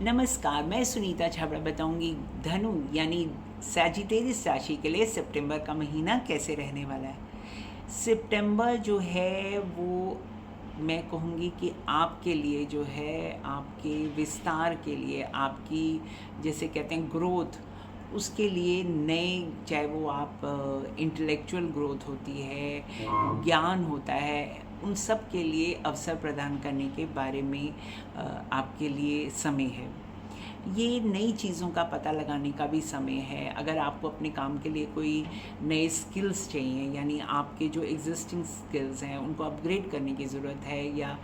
नमस्कार, मैं सुनीता छाबड़ा बताऊंगी धनु यानी सैजिटेरियस राशि के लिए सितंबर का महीना कैसे रहने वाला है। सितंबर जो है वो मैं कहूँगी कि आपके लिए जो है आपके विस्तार के लिए आपकी जैसे कहते हैं ग्रोथ उसके लिए नए चाहे वो आप इंटेलेक्चुअल ग्रोथ होती है, ज्ञान होता है, उन सब के लिए अवसर प्रदान करने के बारे में आपके लिए समय है। ये नई चीज़ों का पता लगाने का भी समय है। अगर आपको अपने काम के लिए कोई नए स्किल्स चाहिए यानी आपके जो एग्जिस्टिंग स्किल्स हैं उनको अपग्रेड करने की ज़रूरत है या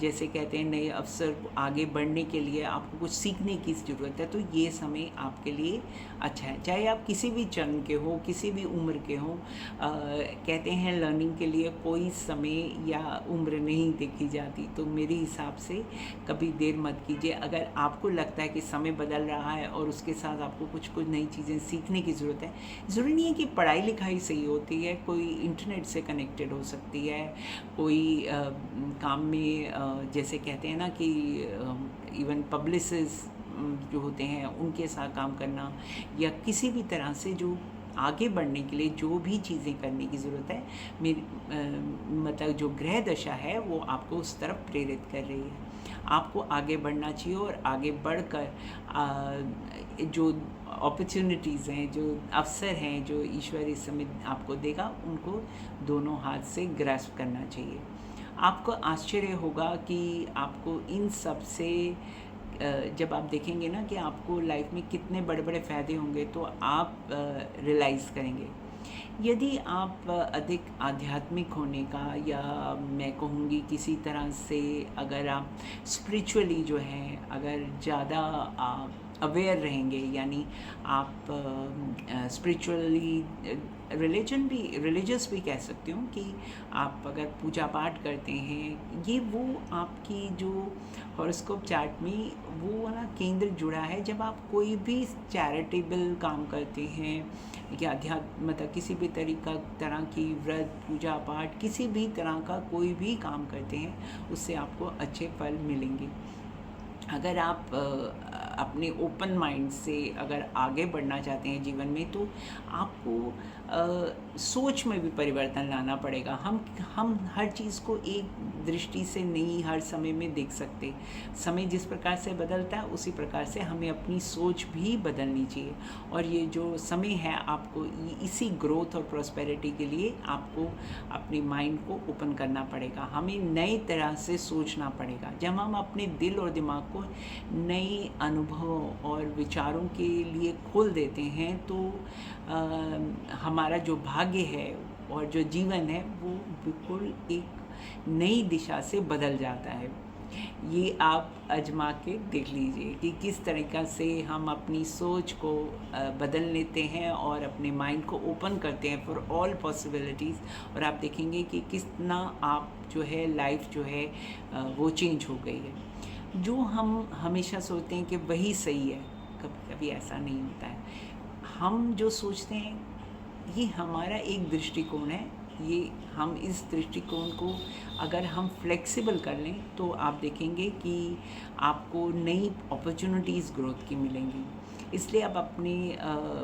जैसे कहते हैं नए अवसर आगे बढ़ने के लिए आपको कुछ सीखने की ज़रूरत है, तो ये समय आपके लिए अच्छा है। चाहे आप किसी भी चरण के हो, किसी भी उम्र के हो, कहते हैं लर्निंग के लिए कोई समय या उम्र नहीं देखी जाती। तो मेरे हिसाब से कभी देर मत कीजिए। अगर आपको लगता है कि समय बदल रहा है और उसके साथ आपको कुछ कुछ नई चीज़ें सीखने की ज़रूरत है, ज़रूरी नहीं है कि पढ़ाई लिखाई सही होती है, कोई इंटरनेट से कनेक्टेड हो सकती है, कोई काम में जैसे कहते हैं ना कि इवन पब्लिसिस्ट जो होते हैं उनके साथ काम करना या किसी भी तरह से जो आगे बढ़ने के लिए जो भी चीज़ें करने की ज़रूरत है, मेरी मतलब जो ग्रह दशा है वो आपको उस तरफ प्रेरित कर रही है। आपको आगे बढ़ना चाहिए और आगे बढ़कर जो अपॉर्चुनिटीज़ हैं, जो अवसर हैं, जो ईश्वर इस समय आपको देगा, उनको दोनों हाथ से ग्रैस्प करना चाहिए। आपको आश्चर्य होगा कि आपको इन सब से जब आप देखेंगे ना कि आपको लाइफ में कितने बड़े बड़े फ़ायदे होंगे, तो आप रियलाइज़ करेंगे। यदि आप अधिक आध्यात्मिक होने का या मैं कहूँगी किसी तरह से अगर आप स्पिरिचुअली जो हैं अगर ज़्यादा अवेयर रहेंगे यानी आप स्पिरिचुअली रिलीजियस भी कह सकती हूँ कि आप अगर पूजा पाठ करते हैं, ये वो आपकी जो हॉरोस्कोप चार्ट में वो वाला केंद्र जुड़ा है। जब आप कोई भी चैरिटेबल काम करते हैं या अध्यात्म मतलब किसी भी तरह की व्रत पूजा पाठ किसी भी तरह का कोई भी काम करते हैं, उससे आपको अच्छे फल मिलेंगे। अगर आप अपने ओपन माइंड से अगर आगे बढ़ना चाहते हैं जीवन में, तो आपको सोच में भी परिवर्तन लाना पड़ेगा। हम हर चीज़ को एक दृष्टि से नहीं हर समय में देख सकते। समय जिस प्रकार से बदलता है उसी प्रकार से हमें अपनी सोच भी बदलनी चाहिए। और ये जो समय है आपको इसी ग्रोथ और प्रॉस्पेरिटी के लिए आपको अपने माइंड को ओपन करना पड़ेगा। हमें नई तरह से सोचना पड़ेगा। जब हम अपने दिल और दिमाग को नए अनुभवों और विचारों के लिए खोल देते हैं, तो हमारा जो भाग्य है और जो जीवन है वो बिल्कुल एक नई दिशा से बदल जाता है। ये आप आजमा के देख लीजिए कि किस तरीक़ा से हम अपनी सोच को बदल लेते हैं और अपने माइंड को ओपन करते हैं फॉर ऑल पॉसिबिलिटीज़, और आप देखेंगे कि कितना आप जो है लाइफ जो है वो चेंज हो गई है। जो हम हमेशा सोचते हैं कि वही सही है, कभी कभी ऐसा नहीं होता है। हम जो सोचते हैं ये हमारा एक दृष्टिकोण है। ये हम इस दृष्टिकोण को अगर हम फ्लेक्सिबल कर लें तो आप देखेंगे कि आपको नई अपॉर्चुनिटीज़ ग्रोथ की मिलेंगी। इसलिए आप अपने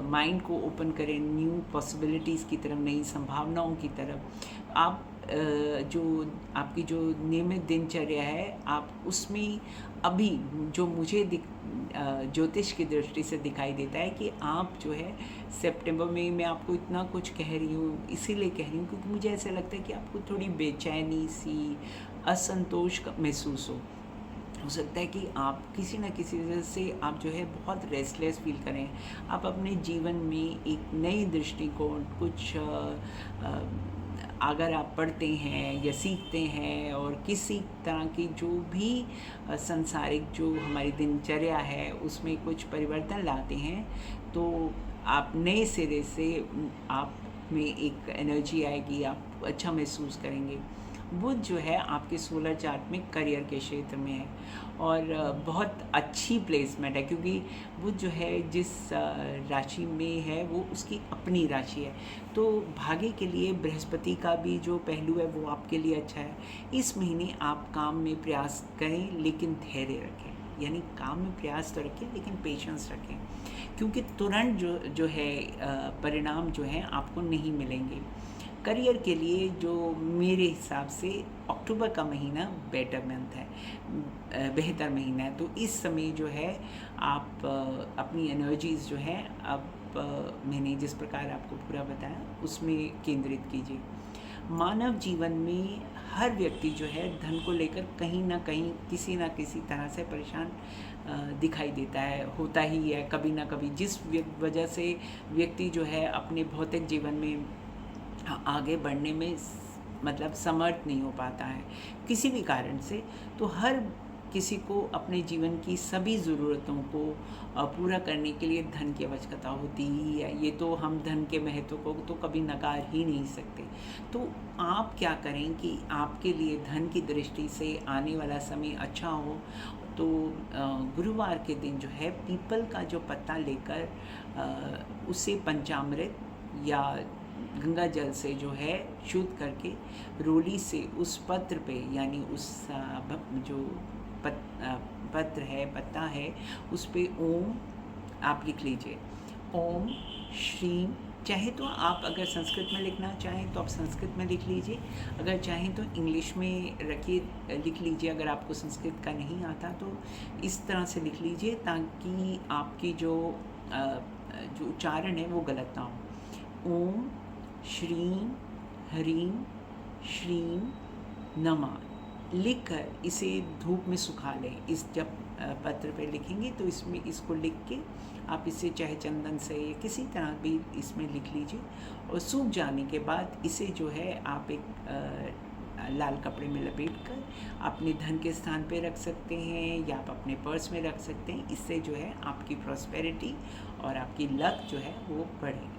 माइंड को ओपन करें न्यू पॉसिबिलिटीज़ की तरफ, नई संभावनाओं की तरफ। आप जो आपकी जो नियमित दिनचर्या है आप उसमें अभी जो मुझे ज्योतिष की दृष्टि से दिखाई देता है कि आप जो है सितंबर में मैं आपको इतना कुछ कह रही हूँ, इसीलिए कह रही हूँ क्योंकि मुझे ऐसा लगता है कि आपको थोड़ी बेचैनी सी, असंतोष महसूस हो सकता है कि आप किसी न किसी वजह से आप जो है बहुत रेस्टलेस फील करें। आप अपने जीवन में एक नई दृष्टिकोण कुछ अगर आप पढ़ते हैं या सीखते हैं और किसी तरह की जो भी संसारिक जो हमारी दिनचर्या है उसमें कुछ परिवर्तन लाते हैं, तो आप नए सिरे से आप में एक एनर्जी आएगी, आप अच्छा महसूस करेंगे। बुध जो है आपके सोलर चार्ट में करियर के क्षेत्र में है और बहुत अच्छी प्लेसमेंट है क्योंकि बुध जो है जिस राशि में है वो उसकी अपनी राशि है। तो भाग्य के लिए बृहस्पति का भी जो पहलू है वो आपके लिए अच्छा है। इस महीने आप काम में प्रयास करें लेकिन धैर्य रखें। यानी काम में प्रयास तो रखें लेकिन पेशेंस रखें, क्योंकि तुरंत जो है परिणाम जो हैं आपको नहीं मिलेंगे। करियर के लिए जो मेरे हिसाब से अक्टूबर का महीना बेटर मंथ है, बेहतर महीना है। तो इस समय जो है आप अपनी एनर्जीज़ जो है अब मैंने जिस प्रकार आपको पूरा बताया उसमें केंद्रित कीजिए। मानव जीवन में हर व्यक्ति जो है धन को लेकर कहीं ना कहीं किसी ना किसी तरह से परेशान दिखाई देता है, होता ही है कभी ना कभी, जिस वजह से व्यक्ति जो है अपने भौतिक जीवन में आगे बढ़ने में मतलब समर्थ नहीं हो पाता है किसी भी कारण से। तो हर किसी को अपने जीवन की सभी ज़रूरतों को पूरा करने के लिए धन की आवश्यकता होती ही है। ये तो हम धन के महत्व को तो कभी नकार ही नहीं सकते। तो आप क्या करें कि आपके लिए धन की दृष्टि से आने वाला समय अच्छा हो। तो गुरुवार के दिन जो है पीपल का जो पत्ता लेकर उसे पंचामृत या गंगा जल से जो है शुद्ध करके रोली से उस पत्र पे यानी उस जो पत्र है, पत्ता है, उस पे ओम आप लिख लीजिए। ओम श्रीम, चाहे तो आप अगर संस्कृत में लिखना चाहें तो आप संस्कृत में लिख लीजिए, अगर चाहें तो इंग्लिश में रखिए लिख लीजिए। अगर आपको संस्कृत का नहीं आता तो इस तरह से लिख लीजिए ताकि आपकी जो उच्चारण है वो गलत ना हो। ओम श्रीम ह्रीम श्रीम नमः लिखकर इसे धूप में सुखा लें। इस जब पत्र पे लिखेंगे तो इसमें इसको लिख के आप इसे चाहे चंदन से या किसी तरह भी इसमें लिख लीजिए, और सूख जाने के बाद इसे जो है आप एक लाल कपड़े में लपेट कर अपने धन के स्थान पे रख सकते हैं या आप अपने पर्स में रख सकते हैं। इससे जो है आपकी प्रॉस्पेरिटी और आपकी लक जो है वो बढ़ेगी।